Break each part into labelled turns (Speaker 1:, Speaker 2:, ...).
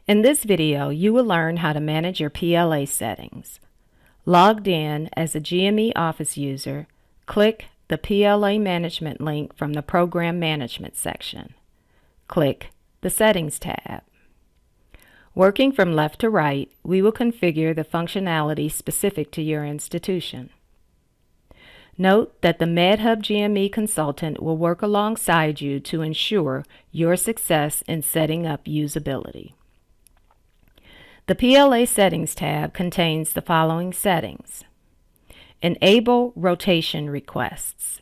Speaker 1: In this video, you will learn how to manage your PLA settings. Logged in as a GME Office user, click the PLA Management link from the Program Management section. Click the Settings tab. Working from left to right, we will configure the functionality specific to your institution. Note that the Medhub GME consultant will work alongside you to ensure your success in setting up usability. The PLA Settings tab contains the following settings. Enable rotation requests.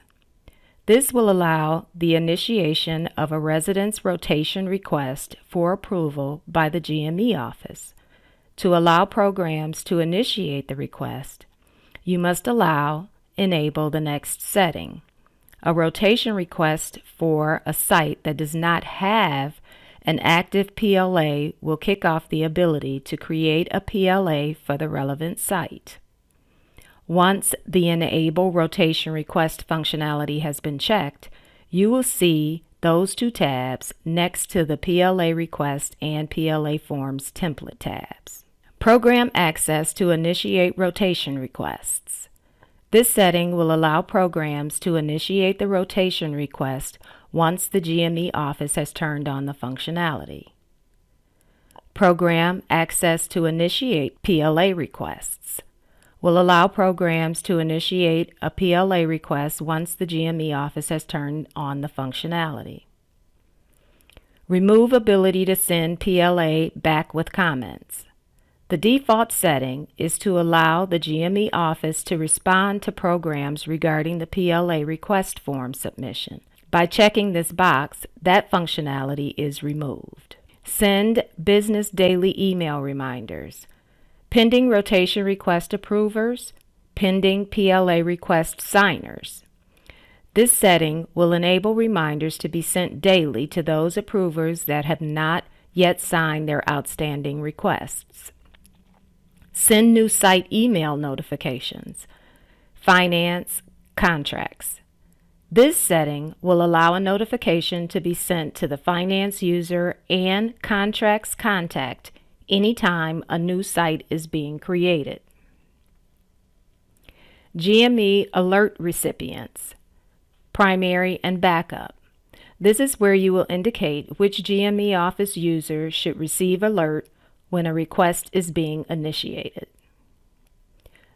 Speaker 1: This will allow the initiation of a residence rotation request for approval by the GME office. To allow programs to initiate the request, you must enable the next setting. A rotation request for a site that does not have an active PLA will kick off the ability to create a PLA for the relevant site. Once the Enable Rotation Request functionality has been checked, you will see those two tabs next to the PLA Request and PLA Forms template tabs. Program access to initiate rotation requests. This setting will allow programs to initiate the rotation request once the GME office has turned on the functionality. Program access to initiate PLA requests will allow programs to initiate a PLA request once the GME office has turned on the functionality. Remove ability to send PLA back with comments. The default setting is to allow the GME office to respond to programs regarding the PLA request form submission. By checking this box, that functionality is removed. Send business daily email reminders. Pending rotation request approvers, pending PLA request signers. This setting will enable reminders to be sent daily to those approvers that have not yet signed their outstanding requests. Send new site email notifications. Finance contracts. This setting will allow a notification to be sent to the finance user and contracts contact anytime a new site is being created. GME alert recipients, primary and backup. This is where you will indicate which GME office user should receive alert when a request is being initiated.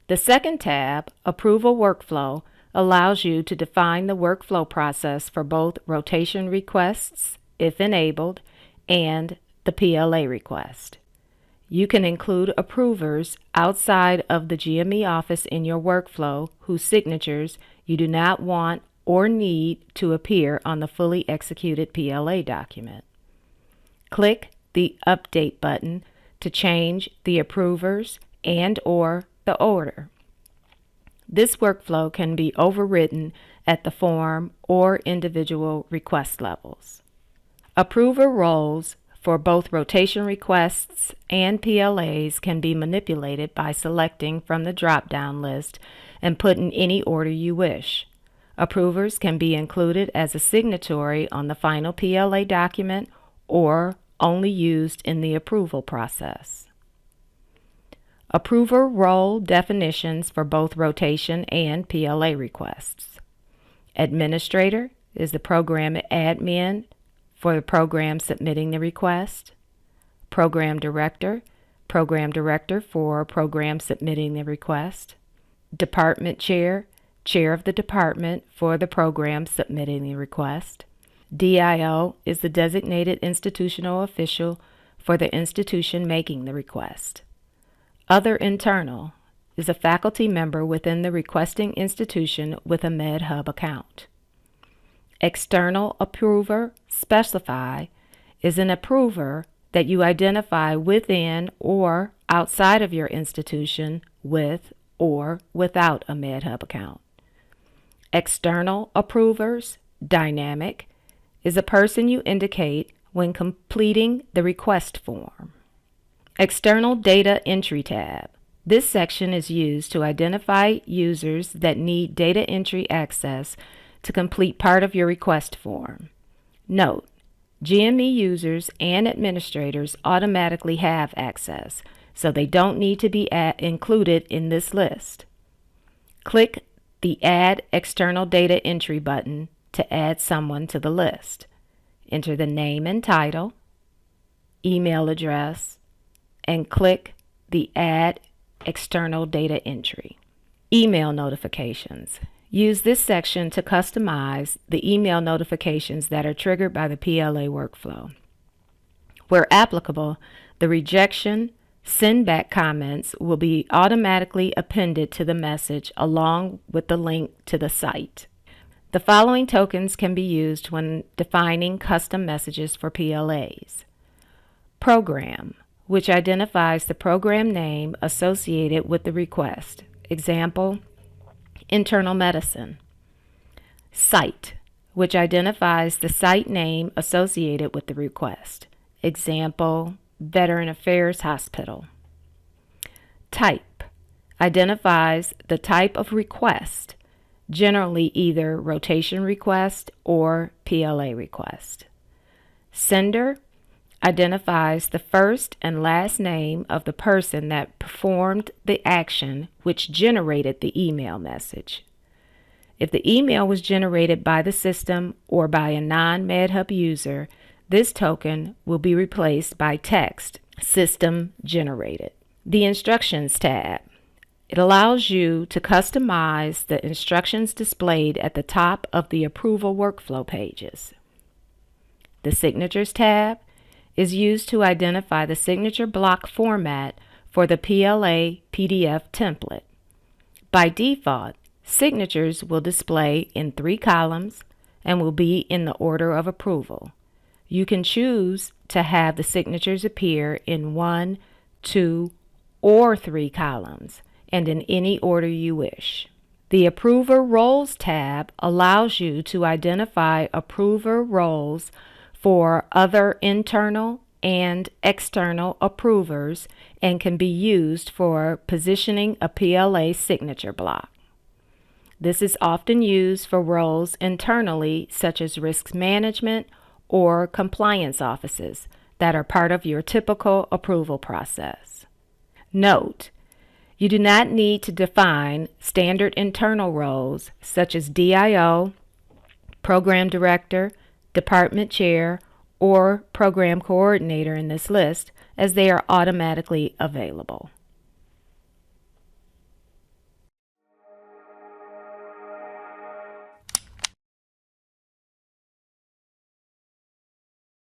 Speaker 1: The second tab, Approval Workflow, allows you to define the workflow process for both rotation requests, if enabled, and the PLA request. You can include approvers outside of the GME office in your workflow whose signatures you do not want or need to appear on the fully executed PLA document. Click the Update button to change the approvers and/or the order. This workflow can be overwritten at the form or individual request levels. Approver roles for both rotation requests and PLAs can be manipulated by selecting from the drop-down list and put in any order you wish. Approvers can be included as a signatory on the final PLA document or only used in the approval process. Approver role definitions for both rotation and PLA requests. Administrator is the program admin for the program submitting the request. Program director for program submitting the request. Department chair of the department for the program submitting the request. DIO is the designated institutional official for the institution making the request. Other internal is a faculty member within the requesting institution with a Medhub account. External approver specify is an approver that you identify within or outside of your institution with or without a Medhub account. External approvers dynamic is a person you indicate when completing the request form. External Data Entry tab. This section is used to identify users that need data entry access to complete part of your request form. Note, GME users and administrators automatically have access, so they don't need to be included in this list. Click the Add External Data Entry button to add someone to the list. Enter the name and title, email address, and click the Add External Data Entry. Email notifications. Use this section to customize the email notifications that are triggered by the PLA workflow. Where applicable, the rejection, send back comments will be automatically appended to the message along with the link to the site. The following tokens can be used when defining custom messages for PLAs. Program, which identifies the program name associated with the request. Example, internal medicine. Site, which identifies the site name associated with the request. Example, Veteran Affairs Hospital. Type, identifies the type of request, generally either rotation request or PLA request. Sender, identifies the first and last name of the person that performed the action which generated the email message. If the email was generated by the system or by a non-Medhub user, this token will be replaced by text, system generated. The Instructions tab. It allows you to customize the instructions displayed at the top of the approval workflow pages. The Signatures tab is used to identify the signature block format for the PLA PDF template. By default, signatures will display in 3 columns and will be in the order of approval. You can choose to have the signatures appear in 1, 2, or 3 columns and in any order you wish. The Approver Roles tab allows you to identify approver roles for other internal and external approvers and can be used for positioning a PLA signature block. This is often used for roles internally, such as risk management or compliance offices that are part of your typical approval process. Note, you do not need to define standard internal roles such as DIO, Program Director, Department Chair, or Program Coordinator in this list, as they are automatically available.